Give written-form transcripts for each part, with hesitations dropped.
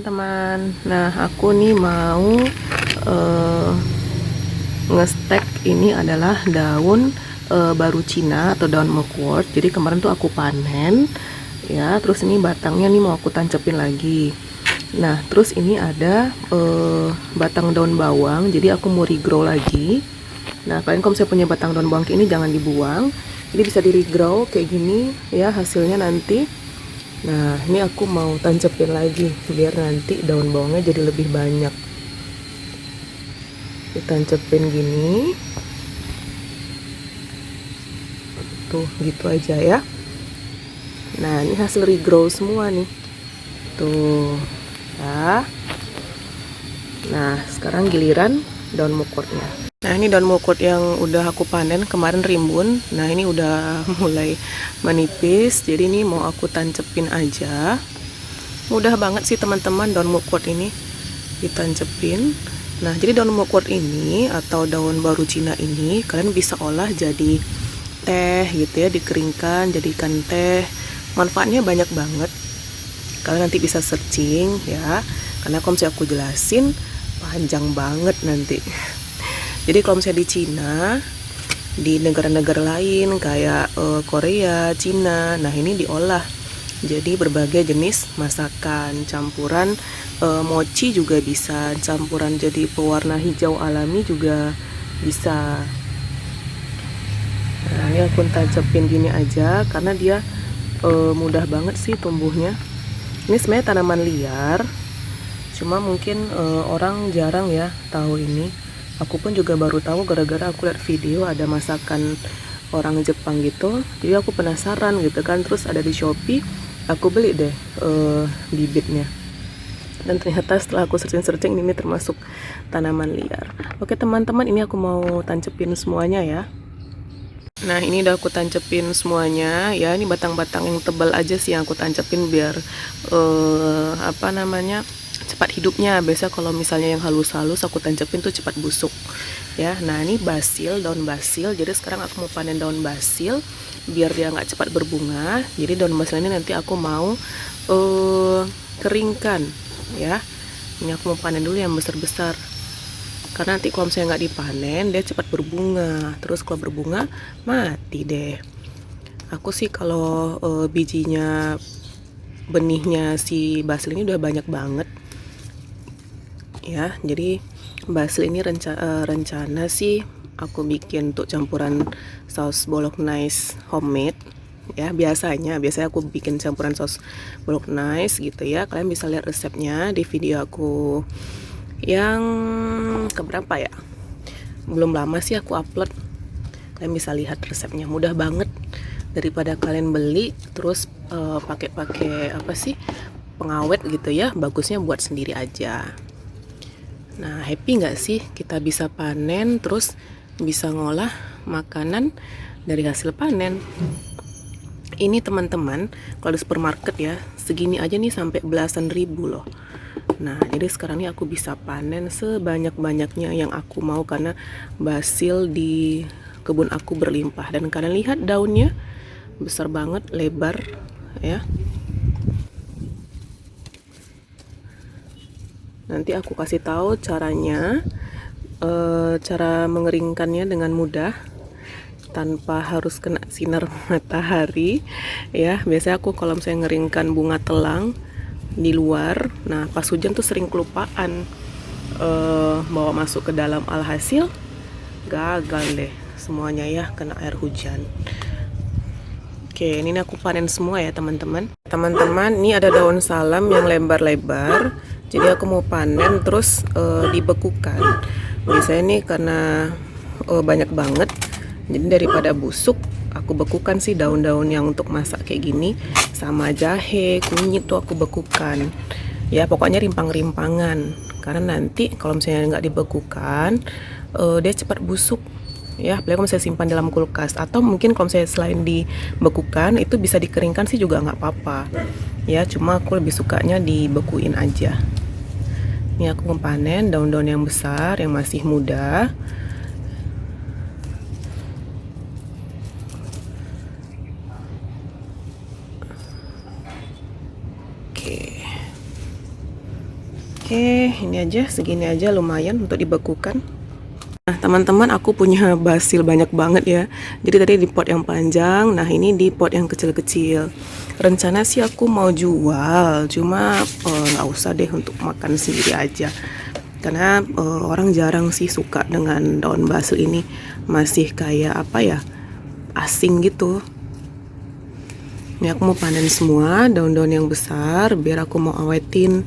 teman-teman. Nah, aku nih mau ngestek. Ini adalah daun baru Cina atau daun mugwort. Jadi kemarin tuh aku panen ya, terus ini batangnya nih mau aku tancepin lagi. Nah, terus ini ada batang daun bawang, jadi aku mau regrow lagi. Nah, kalian kalau misalnya punya batang daun bawang ini jangan dibuang, jadi bisa di regrow kayak gini ya hasilnya nanti. Nah, ini aku mau tancepin lagi biar nanti daun bawangnya jadi lebih banyak. Ditancepin gini tuh, gitu aja ya. Nah, ini hasil regrow semua nih tuh ya. Nah, sekarang giliran daun mugwortnya. Nah, ini daun mugwort yang udah aku panen kemarin rimbun. Nah, ini udah mulai menipis, jadi ini mau aku tancepin aja. Mudah banget sih teman-teman daun mugwort ini ditancepin. Nah, jadi daun mugwort ini atau daun baru Cina ini kalian bisa olah jadi teh gitu ya, dikeringkan jadikan teh. Manfaatnya banyak banget. Kalian nanti bisa searching ya, karena kalau misalnya aku jelasin panjang banget nanti. Jadi kalau misalnya di Cina, di negara-negara lain kayak Korea, Cina, nah ini diolah jadi berbagai jenis masakan, campuran mochi juga bisa, campuran jadi pewarna hijau alami juga bisa. Nah, ini aku tancepin gini aja karena dia mudah banget sih tumbuhnya. Ini sebenarnya tanaman liar, cuma mungkin orang jarang ya tahu ini. Aku pun juga baru tahu gara-gara aku lihat video ada masakan orang Jepang gitu, jadi aku penasaran gitu kan, terus ada di Shopee, aku beli deh bibitnya. Dan ternyata setelah aku searching-searching ini termasuk tanaman liar. Oke teman-teman, ini aku mau tancepin semuanya ya. Nah, ini udah aku tancepin semuanya ya. Ini batang-batang yang tebal aja sih yang aku tancepin biar cepat hidupnya. Biasa kalau misalnya yang halus-halus aku tancepin tuh cepat busuk ya. Nah, ini basil, daun basil. Jadi sekarang aku mau panen daun basil biar dia nggak cepat berbunga. Jadi daun basil ini nanti aku mau keringkan ya. Ini aku mau panen dulu yang besar-besar, karena nanti kalau misalnya nggak dipanen dia cepat berbunga, terus kalau berbunga mati deh. Aku sih kalau bijinya, benihnya si basil ini udah banyak banget ya. Jadi basil ini rencana sih aku bikin untuk campuran saus bolognese homemade ya. Biasanya aku bikin campuran saus bolognese gitu ya. Kalian bisa lihat resepnya di video aku yang keberapa ya, belum lama sih aku upload. Kalian bisa lihat resepnya, mudah banget. Daripada kalian beli terus pakai apa sih, pengawet gitu ya, bagusnya buat sendiri aja. Nah, happy nggak sih kita bisa panen terus bisa ngolah makanan dari hasil panen. Ini teman-teman, kalau di supermarket ya segini aja nih sampai belasan ribu loh. Nah, jadi sekarang ini aku bisa panen sebanyak-banyaknya yang aku mau karena basil di kebun aku berlimpah. Dan kalian lihat daunnya besar banget, lebar ya. Nanti aku kasih tahu caranya, cara mengeringkannya dengan mudah tanpa harus kena sinar matahari ya. Biasanya aku kalau misalnya ngeringkan bunga telang di luar, nah pas hujan tuh sering kelupaan bawa masuk ke dalam, alhasil gagal deh semuanya ya kena air hujan. Oke, ini aku panen semua ya teman-teman. Ini ada daun salam yang lebar-lebar, jadi aku mau panen terus dibekukan. Biasanya nih karena banyak banget, jadi daripada busuk aku bekukan sih daun-daun yang untuk masak kayak gini, sama jahe, kunyit tuh aku bekukan ya. Pokoknya rimpang-rimpangan, karena nanti kalau misalnya nggak dibekukan dia cepat busuk ya. Apalagi kalau misalnya simpan dalam kulkas, atau mungkin kalau misalnya selain dibekukan itu bisa dikeringkan sih juga nggak apa-apa ya. Cuma aku lebih sukanya dibekuin aja. Ini aku panen daun-daun yang besar yang masih muda. Oke, ini aja, segini aja lumayan untuk dibekukan. Nah, teman-teman, aku punya basil banyak banget ya. Jadi tadi di pot yang panjang, nah ini di pot yang kecil-kecil. Rencana sih aku mau jual, cuma nggak usah deh, untuk makan sendiri aja. Karena orang jarang sih suka dengan daun basil ini, masih kayak apa ya, asing gitu. Ini aku mau panen semua daun-daun yang besar biar aku mau awetin.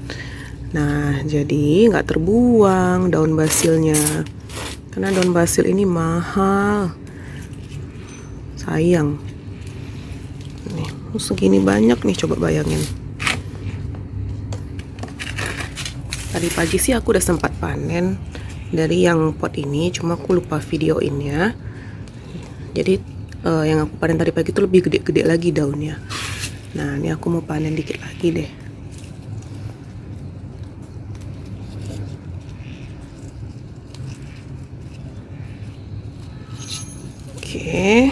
Nah, jadi nggak terbuang daun basilnya. Karena daun basil ini mahal. Sayang. Nih, segini banyak nih, coba bayangin. Tadi pagi sih aku udah sempat panen dari yang pot ini, cuma aku lupa videoin ya. Jadi yang aku panen tadi pagi itu lebih gede-gede lagi daunnya. Nah, ini aku mau panen dikit lagi deh. Oke.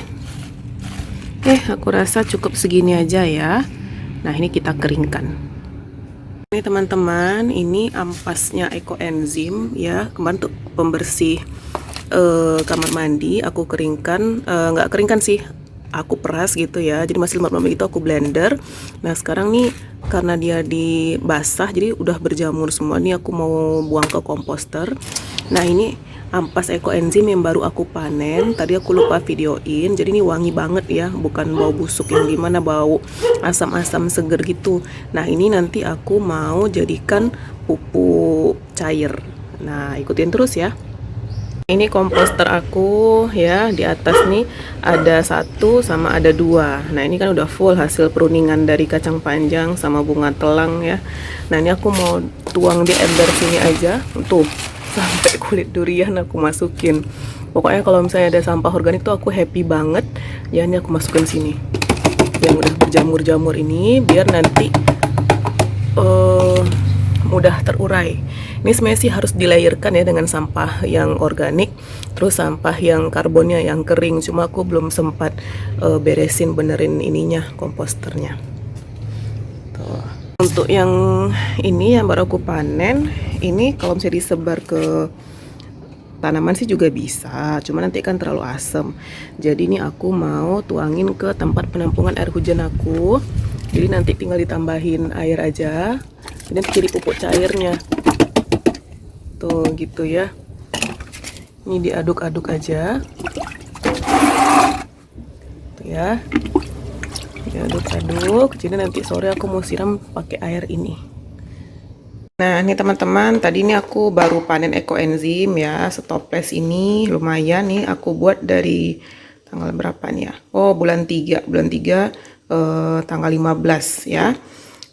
Aku rasa cukup segini aja ya. Nah, ini kita keringkan. Ini teman-teman, ini ampasnya ekoenzim ya, kemarin tuh pembersih kamar mandi aku keringkan, nggak keringkan sih, aku peras gitu ya, jadi masih lembat-lembat itu aku blender. Nah sekarang nih karena dia dibasah jadi udah berjamur semua, nih aku mau buang ke komposter. Nah ini ampas ekoenzim yang baru aku panen, tadi aku lupa videoin, jadi ini wangi banget ya, bukan bau busuk yang gimana, bau asam-asam seger gitu. Nah ini nanti aku mau jadikan pupuk cair. Nah ikutin terus ya. Ini komposter aku ya, di atas nih ada 1 sama ada 2. Nah ini kan udah full hasil pruningan dari kacang panjang sama bunga telang ya. Nah ini aku mau tuang di ember sini aja. Tuh, sampai kulit durian aku masukin. Pokoknya kalau misalnya ada sampah organik tuh aku happy banget. Ya ini aku masukin sini yang udah berjamur-jamur ini, biar nanti mudah terurai. Ini sebenarnya sih harus dilayerkan ya dengan sampah yang organik, terus sampah yang karbonnya yang kering. Cuma aku belum sempat beresin, benerin ininya, komposternya. Tuh. Untuk yang ini yang baru aku panen, ini kalau misalnya disebar ke tanaman sih juga bisa, cuma nanti kan terlalu asam. Jadi ini aku mau tuangin ke tempat penampungan air hujan aku. Jadi nanti tinggal ditambahin air aja. Ini jadi pupuk cairnya. Tuh gitu ya. Ini diaduk-aduk aja. Tuh ya. Diaduk-aduk. Jadi nanti sore aku mau siram pakai air ini. Nah ini teman-teman, tadi ini aku baru panen ekoenzim ya, setoples ini lumayan nih, aku buat dari tanggal berapa nih ya, oh bulan 3 tanggal 15 ya.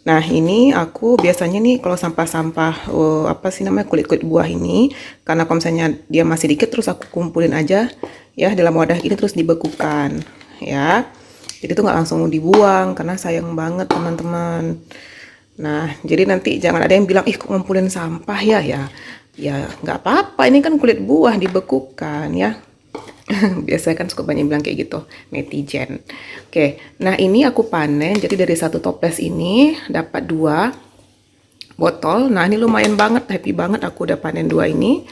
Nah ini aku biasanya nih kalau sampah-sampah apa sih namanya, kulit-kulit buah ini, karena kalau misalnya dia masih dikit terus aku kumpulin aja ya dalam wadah ini, terus dibekukan ya, jadi tuh nggak langsung dibuang karena sayang banget teman-teman. Nah, jadi nanti jangan ada yang bilang, ih kok ngumpulin sampah ya, nggak apa-apa, ini kan kulit buah dibekukan ya. Biasanya kan suka banyak bilang kayak gitu, netizen. Oke, nah ini aku panen, jadi dari 1 toples ini dapat 2 botol. Nah ini lumayan banget, happy banget aku udah panen 2 ini.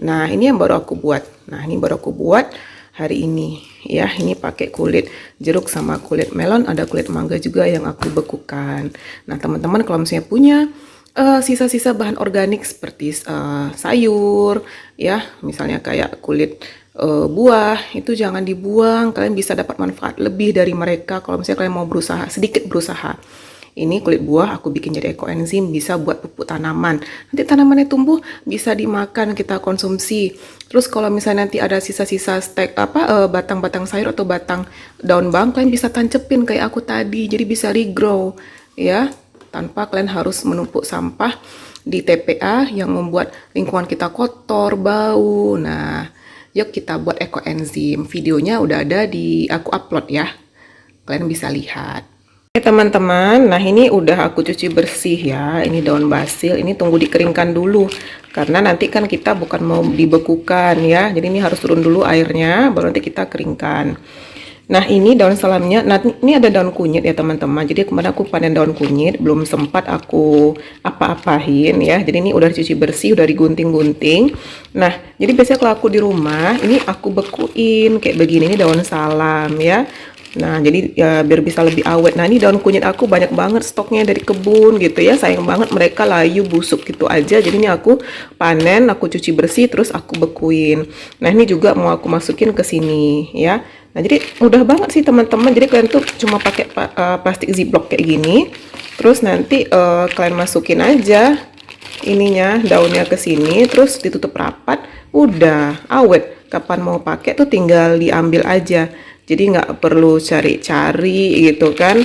Nah ini yang baru aku buat, nah ini baru aku buat hari ini ya. Ini pakai kulit jeruk sama kulit melon, ada kulit mangga juga yang aku bekukan. Nah teman-teman kalau misalnya punya sisa-sisa bahan organik seperti sayur ya, misalnya kayak kulit buah, itu jangan dibuang, kalian bisa dapat manfaat lebih dari mereka kalau misalnya kalian mau berusaha, sedikit berusaha. Ini kulit buah aku bikin jadi ekoenzim, bisa buat pupuk tanaman. Nanti tanamannya tumbuh, bisa dimakan, kita konsumsi. Terus kalau misalnya nanti ada sisa-sisa stek batang-batang sayur atau batang daun bang, kalian bisa tancepin kayak aku tadi, jadi bisa regrow ya, tanpa kalian harus menumpuk sampah di TPA yang membuat lingkungan kita kotor, bau. Nah, yuk kita buat ekoenzim. Videonya udah ada di aku upload ya, kalian bisa lihat. Oke teman-teman, nah ini udah aku cuci bersih ya, ini daun basil, ini tunggu dikeringkan dulu karena nanti kan kita bukan mau dibekukan ya, jadi ini harus turun dulu airnya baru nanti kita keringkan. Nah, ini daun salamnya. Nah, ini ada daun kunyit ya, teman-teman. Jadi kemarin aku panen daun kunyit, belum sempat aku apa-apahin ya. Jadi ini udah dicuci bersih, udah digunting-gunting. Nah, jadi biasanya kalau aku di rumah, ini aku bekuin kayak begini. Ini daun salam ya. Nah, jadi ya biar bisa lebih awet. Nah, ini daun kunyit aku banyak banget stoknya dari kebun gitu ya. Sayang banget mereka layu busuk gitu aja. Jadi ini aku panen, aku cuci bersih, terus aku bekuin. Nah, ini juga mau aku masukin ke sini ya. Nah, jadi mudah banget sih teman-teman. Jadi kalian tuh cuma pakai plastik ziplock kayak gini. Terus nanti kalian masukin aja ininya, daunnya ke sini, terus ditutup rapat. Udah awet. Kapan mau pakai tuh tinggal diambil aja. Jadi nggak perlu cari-cari gitu kan,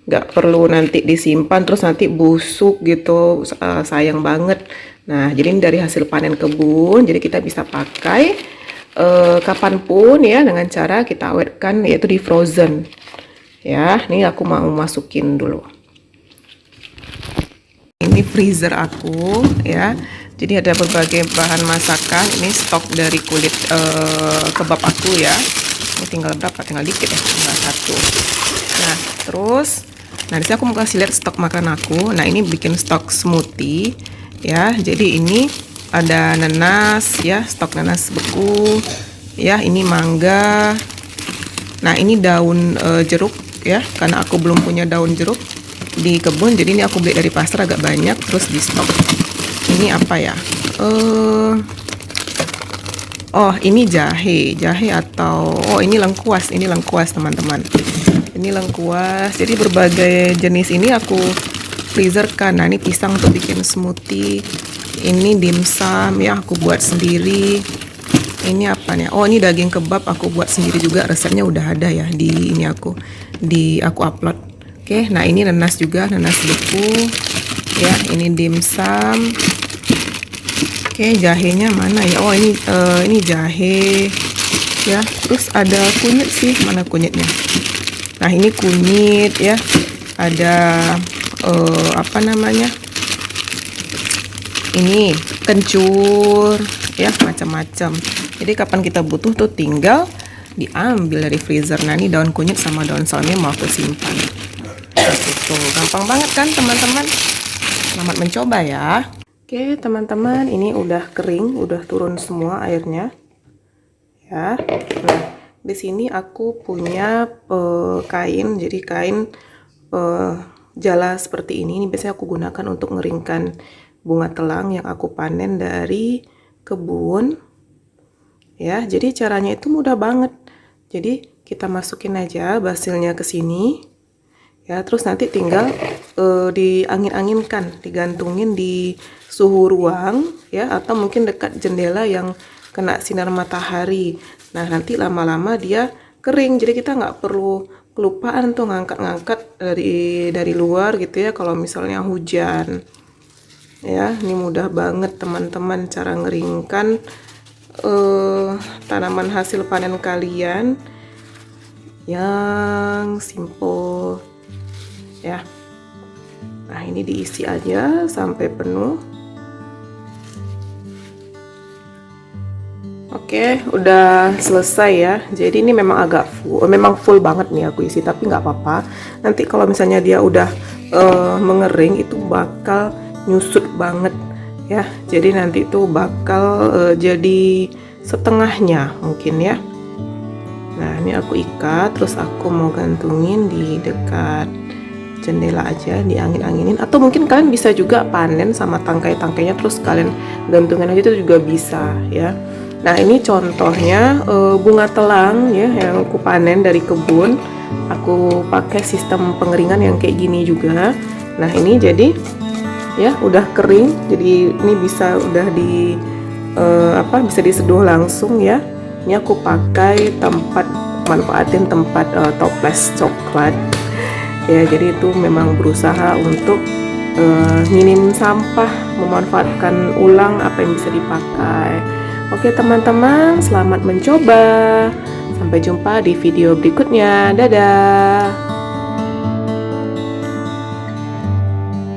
nggak perlu nanti disimpan terus nanti busuk gitu, sayang banget. Nah, jadi ini dari hasil panen kebun, jadi kita bisa pakai kapanpun ya dengan cara kita awetkan yaitu di frozen. Ya, ini aku mau masukin dulu. Ini freezer aku ya. Jadi ada berbagai bahan masakan. Ini stok dari kulit kebab aku ya. Ini tinggal berapa? Tinggal dikit ya, tinggal satu. Nah, terus, nah disini aku mau kasih lihat stok makan aku. Nah, ini bikin stok smoothie ya. Jadi ini ada nanas ya, stok nanas beku ya. Ini mangga. Nah, ini daun jeruk ya, karena aku belum punya daun jeruk di kebun. Jadi ini aku beli dari pasar agak banyak, terus di stok. Ini apa ya? Oh, ini jahe atau ini lengkuas teman-teman. Ini lengkuas. Jadi berbagai jenis ini aku freezerkan. Nah, ini pisang untuk bikin smoothie. Ini dimsum ya, aku buat sendiri. Ini apa nih? Oh, ini daging kebab aku buat sendiri juga. Resepnya udah ada ya di ini aku upload. Oke, nah ini nanas juga, nanas beku. Ya, ini dimsum. Oke, jahenya mana ya? Oh, ini jahe. Ya, terus ada kunyit sih. Mana kunyitnya? Nah, ini kunyit ya. Ada apa namanya? Ini kencur ya, macam-macam. Jadi kapan kita butuh tuh tinggal diambil dari freezer. Nah, ini daun kunyit sama daun salamnya mau aku simpan. Nah, itu gampang banget kan, teman-teman? Selamat mencoba ya. Oke teman-teman, ini udah kering, udah turun semua airnya ya. Nah, di sini aku punya kain, jadi kain jala seperti ini. Ini biasanya aku gunakan untuk ngeringkan bunga telang yang aku panen dari kebun ya. Jadi caranya itu mudah banget. Jadi kita masukin aja basilnya ke sini ya, terus nanti tinggal diangin-anginkan, digantungin di suhu ruang ya, atau mungkin dekat jendela yang kena sinar matahari. Nah, nanti lama-lama dia kering, jadi kita nggak perlu kelupaan tuh ngangkat-ngangkat dari luar gitu ya kalau misalnya hujan ya. Ini mudah banget teman-teman cara ngeringkan tanaman hasil panen kalian yang simple ya. Nah, ini diisi aja sampai penuh. Oke, udah selesai ya. Jadi ini memang agak full banget nih aku isi, tapi nggak apa-apa. Nanti kalau misalnya dia udah mengering itu bakal nyusut banget ya. Jadi nanti itu bakal jadi setengahnya mungkin ya. Nah, ini aku ikat, terus aku mau gantungin di dekat jendela aja, diangin-anginin, atau mungkin kalian bisa juga panen sama tangkai-tangkainya terus kalian gantungin aja, itu juga bisa ya. Nah, ini contohnya bunga telang ya yang aku panen dari kebun. Aku pakai sistem pengeringan yang kayak gini juga. Nah, ini jadi ya udah kering, jadi ini bisa udah bisa diseduh langsung ya. Ini aku pakai manfaatin tempat toples coklat ya. Jadi itu memang berusaha untuk minim sampah, memanfaatkan ulang apa yang bisa dipakai. Oke teman-teman, selamat mencoba. Sampai jumpa di video berikutnya. Dadah.